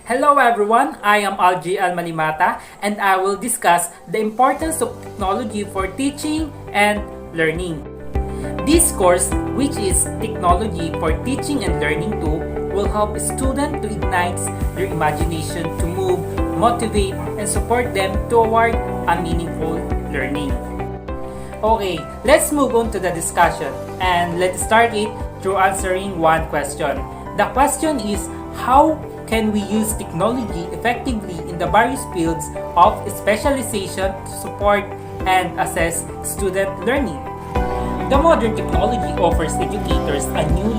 Hello everyone, I am Algie Almanimata and I will discuss the importance of technology for teaching and learning. This course, which is Technology for Teaching and Learning 2, will help students to ignite their imagination to move, motivate, and support them toward a meaningful learning. Okay, let's move on to the discussion and let's start it through answering one question. The question is, how can we use technology effectively in the various fields of specialization to support and assess student learning? The modern technology offers educators a new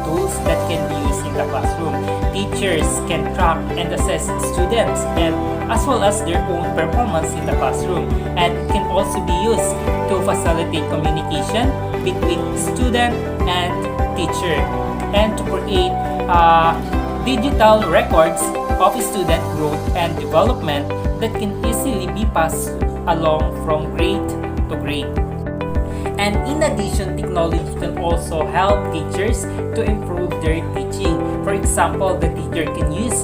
tools that can be used in the classroom. Teachers can track and assess students and as well as their own performance in the classroom, and it can also be used to facilitate communication between student and teacher and to create digital records of student growth and development that can easily be passed along from grade to grade. And in addition, technology can also help teachers to improve their teaching. For example, the teacher can use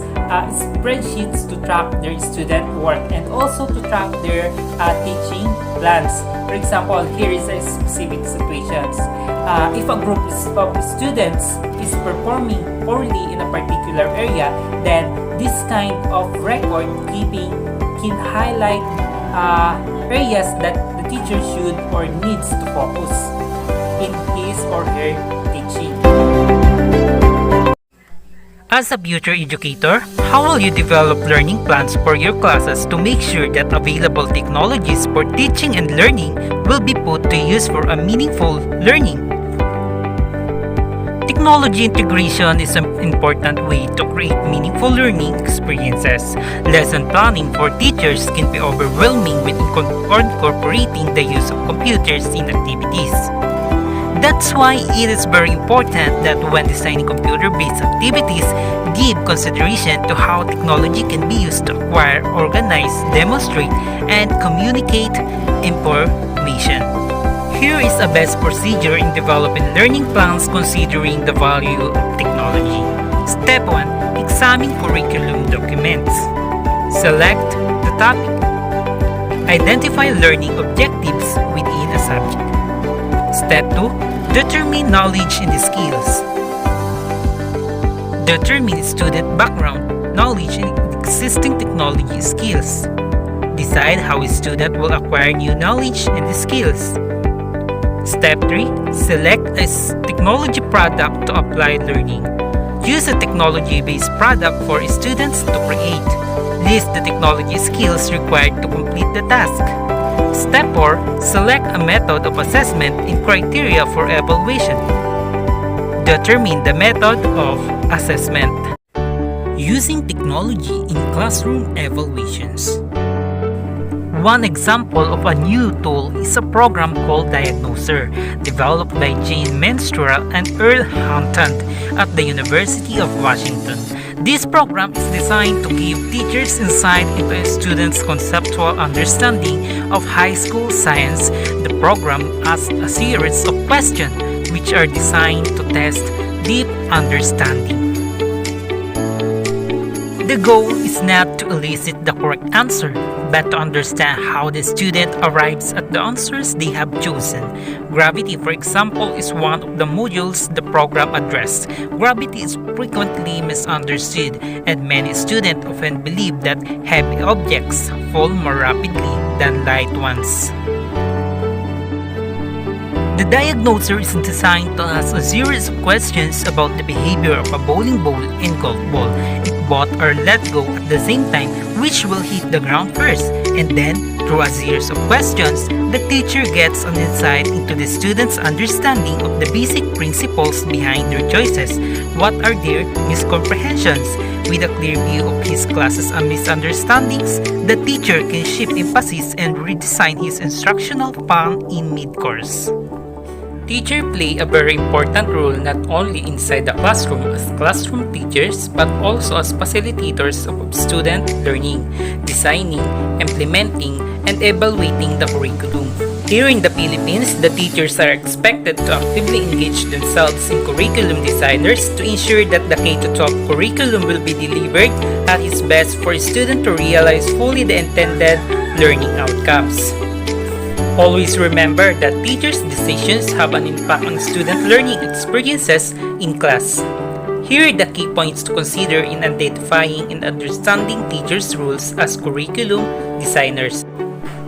spreadsheets to track their student work and also to track their teaching plans. For example, here is a specific situation. If a group of students is performing poorly in a particular area, then this kind of record keeping can highlight areas that the teacher should or needs to focus in his or her teaching. As a future educator, how will you develop learning plans for your classes to make sure that available technologies for teaching and learning will be put to use for a meaningful learning? Technology integration is an important way to create meaningful learning experiences. Lesson planning for teachers can be overwhelming with incorporating the use of computers in activities. That's why it is very important that when designing computer-based activities, give consideration to how technology can be used to acquire, organize, demonstrate, and communicate information. Here is a best procedure in developing learning plans considering the value of technology. Step 1. Examine curriculum documents. Select the topic. Identify learning objectives within a subject. Step 2. Determine knowledge and skills. Determine student background, knowledge, and existing technology skills. Decide how a student will acquire new knowledge and skills. Step 3. Select a technology product to apply learning. Use a technology-based product for students to create. List the technology skills required to complete the task. Step 4. Select a method of assessment and criteria for evaluation. Determine the method of assessment. Using technology in classroom evaluations. One example of a new tool is a program called Diagnoser, developed by Jane Menstrual and Earl Hampton at the University of Washington. This program is designed to give teachers insight into a student's conceptual understanding of high school science. The program asks a series of questions which are designed to test deep understanding. The goal is not to elicit the correct answer, but to understand how the student arrives at the answers they have chosen. Gravity, for example, is one of the modules the program addressed. Gravity is frequently misunderstood, and many students often believe that heavy objects fall more rapidly than light ones. The Diagnoser is designed to ask a series of questions about the behavior of a bowling ball and golf ball. If both are let go at the same time, which will hit the ground first? And then, through a series of questions, the teacher gets an insight into the student's understanding of the basic principles behind their choices. What are their miscomprehensions? With a clear view of his classes and misunderstandings, the teacher can shift emphasis and redesign his instructional plan in mid-course. Teachers play a very important role not only inside the classroom as classroom teachers but also as facilitators of student learning, designing, implementing, and evaluating the curriculum. Here in the Philippines, the teachers are expected to actively engage themselves in curriculum designers to ensure that the K-12 curriculum will be delivered at its best for a student to realize fully the intended learning outcomes. Always remember that teachers' decisions have an impact on student learning experiences in class. Here are the key points to consider in identifying and understanding teachers' roles as curriculum designers.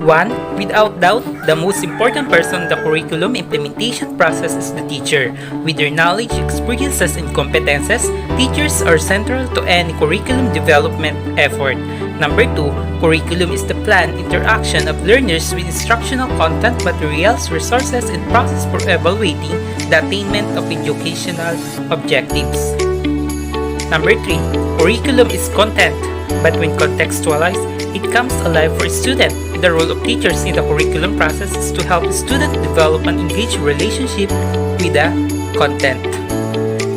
1. Without doubt, the most important person in the curriculum implementation process is the teacher. With their knowledge, experiences, and competences, teachers are central to any curriculum development effort. Number 2. Curriculum is the planned interaction of learners with instructional content, materials, resources, and process for evaluating the attainment of educational objectives. Number 3. Curriculum is content, but when contextualized, it comes alive for a student. The role of teachers in the curriculum process is to help the student develop an engaged relationship with the content.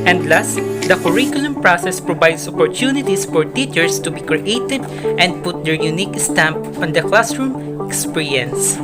And last, the curriculum process provides opportunities for teachers to be creative and put their unique stamp on the classroom experience.